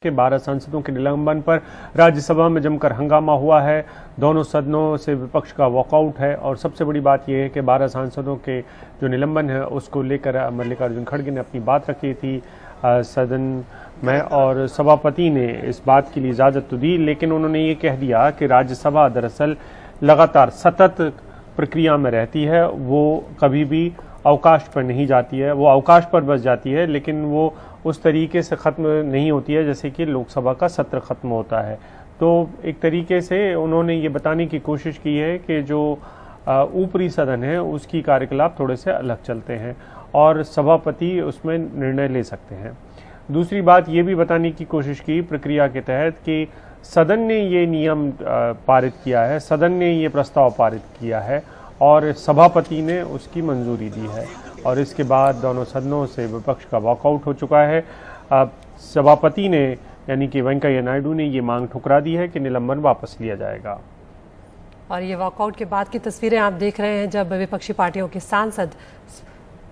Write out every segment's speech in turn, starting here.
के 12 सांसदों के निलंबन पर राज्यसभा में जमकर हंगामा हुआ है। दोनों सदनों से विपक्ष का वॉकआउट है और सबसे बड़ी बात यह है कि 12 सांसदों के जो निलंबन है उसको लेकर मल्लिकार्जुन खड़गे ने अपनी बात रखी थी सदन में और सभापति ने इस बात के लिए इजाज़त तो दी, लेकिन उन्होंने ये कह दिया कि राज्यसभा दरअसल लगातार सतत प्रक्रिया में रहती है, वो कभी भी अवकाश पर नहीं जाती है, वो अवकाश पर बस जाती है लेकिन वो उस तरीके से ख़त्म नहीं होती है जैसे कि लोकसभा का सत्र ख़त्म होता है। तो एक तरीके से उन्होंने ये बताने की कोशिश की है कि जो ऊपरी सदन है उसकी कार्यकलाप थोड़े से अलग चलते हैं और सभापति उसमें निर्णय ले सकते हैं। दूसरी बात ये भी बताने की कोशिश की प्रक्रिया के तहत कि सदन ने ये नियम पारित किया है, सदन ने ये प्रस्ताव पारित किया है और सभापति ने उसकी मंजूरी दी है और इसके बाद दोनों सदनों से विपक्ष का वॉकआउट हो चुका है। सभापति ने यानी कि वेंकैया नायडू ने ये मांग ठुकरा दी है कि निलंबन वापस लिया जाएगा। और ये वॉकआउट के बाद की तस्वीरें आप देख रहे हैं जब विपक्षी पार्टियों के सांसद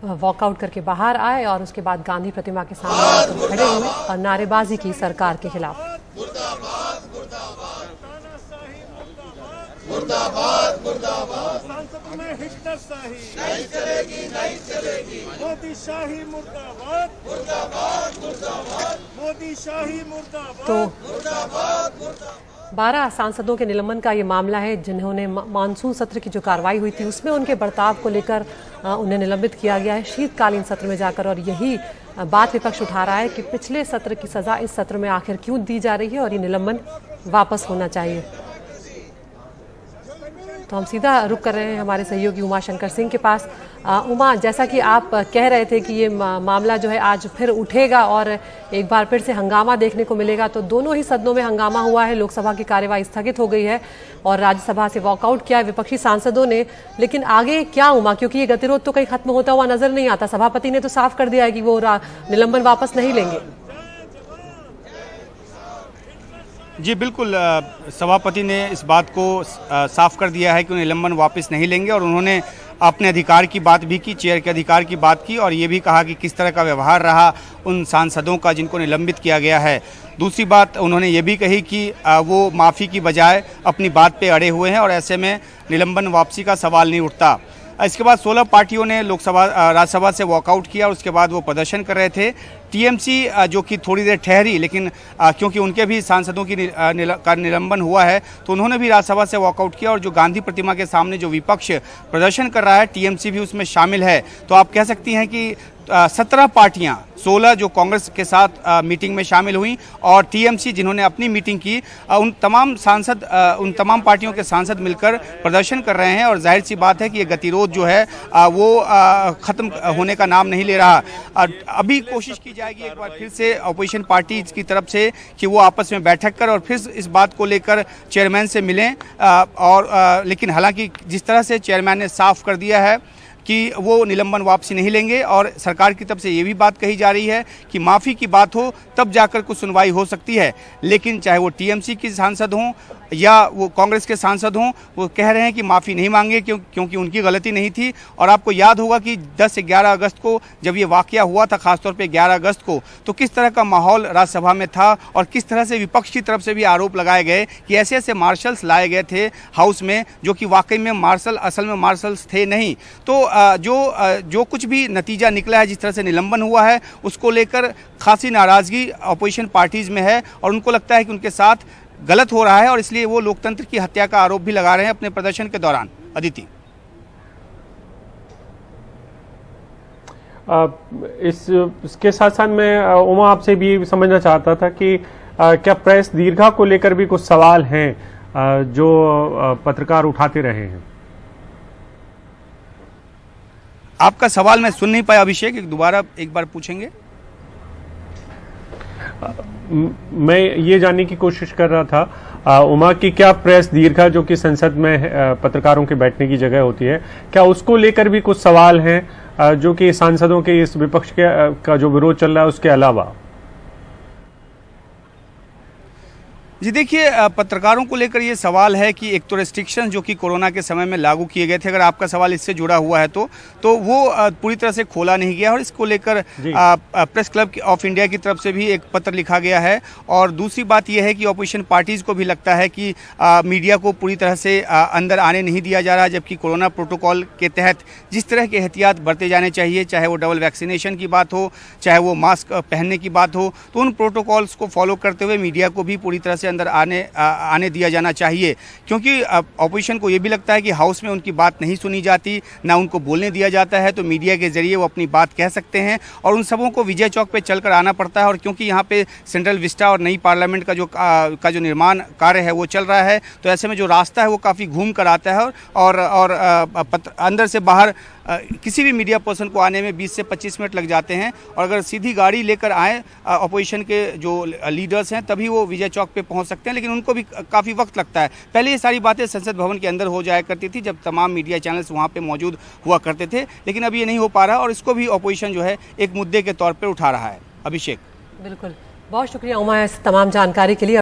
वॉकआउट करके बाहर आए और उसके बाद गांधी प्रतिमा के सामने खड़े हुए और नारेबाजी की सरकार के खिलाफ। मुर्दाबाद मुर्दाबाद संसद में हिटलरशाही नहीं चलेगी नहीं चलेगी, मोदी शाही मुर्दाबाद मुर्दाबाद मुर्दाबाद, मोदी शाही मुर्दाबाद मुर्दाबाद मुर्दाबाद। 12 सांसदों के निलंबन का ये मामला है जिन्होंने मानसून सत्र की जो कार्रवाई हुई थी उसमें उनके बर्ताव को लेकर उन्हें निलंबित किया गया है शीतकालीन सत्र में जाकर, और यही बात विपक्ष उठा रहा है कि पिछले सत्र की सजा इस सत्र में आखिर क्यों दी जा रही है और ये निलंबन वापस होना चाहिए। तो हम सीधा रुक कर रहे हैं हमारे सहयोगी उमा शंकर सिंह के पास। उमा, जैसा कि आप कह रहे थे कि ये मामला जो है आज फिर उठेगा और एक बार फिर से हंगामा देखने को मिलेगा, तो दोनों ही सदनों में हंगामा हुआ है, लोकसभा की कार्यवाही स्थगित हो गई है और राज्यसभा से वॉकआउट किया है विपक्षी सांसदों ने, लेकिन आगे क्या उमा, क्योंकि ये गतिरोध तो कहीं खत्म होता हुआ नजर नहीं आता। सभापति ने तो साफ कर दिया है कि वो निलंबन वापस नहीं लेंगे। जी बिल्कुल, सभापति ने इस बात को साफ कर दिया है कि निलंबन वापस नहीं लेंगे और उन्होंने अपने अधिकार की बात भी की, चेयर के अधिकार की बात की और ये भी कहा कि किस तरह का व्यवहार रहा उन सांसदों का जिनको निलंबित किया गया है। दूसरी बात उन्होंने ये भी कही कि वो माफ़ी की बजाय अपनी बात पे अड़े हुए हैं और ऐसे में निलंबन वापसी का सवाल नहीं उठता। इसके बाद 16 पार्टियों ने राज्यसभा से वॉकआउट किया और उसके बाद वो प्रदर्शन कर रहे थे। टीएमसी जो कि थोड़ी देर ठहरी, लेकिन क्योंकि उनके भी सांसदों की का निलंबन हुआ है तो उन्होंने भी राज्यसभा से वॉकआउट किया और जो गांधी प्रतिमा के सामने जो विपक्ष प्रदर्शन कर रहा है टीएमसी भी उसमें शामिल है। तो आप कह सकती हैं कि 17 पार्टियां, 16 जो कांग्रेस के साथ मीटिंग में शामिल हुई और टीएमसी जिन्होंने अपनी मीटिंग की, उन तमाम पार्टियों के सांसद मिलकर प्रदर्शन कर रहे हैं और जाहिर सी बात है कि ये गतिरोध जो है वो ख़त्म होने का नाम नहीं ले रहा। अभी कोशिश की जाएगी एक बार फिर से अपोजिशन पार्टी की तरफ से कि वो आपस में बैठक कर और फिर इस बात को लेकर चेयरमैन से मिलें लेकिन हालांकि जिस तरह से चेयरमैन ने साफ कर दिया है कि वो निलंबन वापसी नहीं लेंगे और सरकार की तरफ से ये भी बात कही जा रही है कि माफ़ी की बात हो तब जाकर कुछ सुनवाई हो सकती है, लेकिन चाहे वो टीएमसी के सांसद हों या वो कांग्रेस के सांसद हों, वो कह रहे हैं कि माफ़ी नहीं मांगे क्योंकि उनकी गलती नहीं थी। और आपको याद होगा कि 10 से 11 अगस्त को जब ये वाक़या हुआ था, खासतौर पे 11 अगस्त को, तो किस तरह का माहौल राज्यसभा में था और किस तरह से विपक्ष की तरफ से भी आरोप लगाए गए कि ऐसे ऐसे मार्शल्स लाए गए थे हाउस में जो कि वाकई में असल में मार्शल्स थे नहीं। तो जो कुछ भी नतीजा निकला है, जिस तरह से निलंबन हुआ है, उसको लेकर खासी नाराज़गी अपोजिशन पार्टीज़ में है और उनको लगता है कि उनके साथ गलत हो रहा है और इसलिए वो लोकतंत्र की हत्या का आरोप भी लगा रहे हैं अपने प्रदर्शन के दौरान। अदिति, इसके साथ साथ मैं उमा आपसे भी समझना चाहता था कि क्या प्रेस दीर्घा को लेकर भी कुछ सवाल हैं जो पत्रकार उठाते रहे हैं? आपका सवाल मैं सुन नहीं पाया अभिषेक, दोबारा एक बार पूछेंगे? मैं ये जानने की कोशिश कर रहा था उमा की क्या प्रेस दीर्घा जो कि संसद में पत्रकारों के बैठने की जगह होती है, क्या उसको लेकर भी कुछ सवाल हैं जो कि सांसदों के इस विपक्ष का जो विरोध चल रहा है उसके अलावा? जी देखिए, पत्रकारों को लेकर ये सवाल है कि एक तो रेस्ट्रिक्शन जो कि कोरोना के समय में लागू किए गए थे, अगर आपका सवाल इससे जुड़ा हुआ है तो वो पूरी तरह से खोला नहीं गया और इसको लेकर प्रेस क्लब ऑफ इंडिया की तरफ से भी एक पत्र लिखा गया है। और दूसरी बात यह है कि ऑपोजिशन पार्टीज़ को भी लगता है कि मीडिया को पूरी तरह से अंदर आने नहीं दिया जा रहा, जबकि कोरोना प्रोटोकॉल के तहत जिस तरह के एहतियात बरते जाने चाहिए, चाहे वो डबल वैक्सीनेशन की बात हो, चाहे वो मास्क पहनने की बात हो, तो उन प्रोटोकॉल्स को फॉलो करते हुए मीडिया को भी पूरी तरह से अंदर आने दिया जाना चाहिए। क्योंकि ऑपोजिशन को ये भी लगता है कि हाउस में उनकी बात नहीं सुनी जाती, ना उनको बोलने दिया जाता है, तो मीडिया के जरिए वो अपनी बात कह सकते हैं और उन सबों को विजय चौक पे चलकर आना पड़ता है। और क्योंकि यहाँ पे सेंट्रल विस्टा और नई पार्लियामेंट का जो निर्माण कार्य है वो चल रहा है, तो ऐसे में जो रास्ता है वो काफ़ी घूम कर आता है और अंदर से बाहर किसी भी मीडिया पर्सन को आने में 20 से 25 मिनट लग जाते हैं। और अगर सीधी गाड़ी लेकर आए अपोजिशन के जो लीडर्स हैं तभी वो विजय चौक पे पहुंच सकते हैं, लेकिन उनको भी काफ़ी वक्त लगता है। पहले ये सारी बातें संसद भवन के अंदर हो जाया करती थी जब तमाम मीडिया चैनल्स वहाँ पे मौजूद हुआ करते थे, लेकिन अब ये नहीं हो पा रहा और इसको भी अपोजिशन जो है एक मुद्दे के तौर पर उठा रहा है। अभिषेक, बिल्कुल, बहुत शुक्रिया उमा इस तमाम जानकारी के लिए।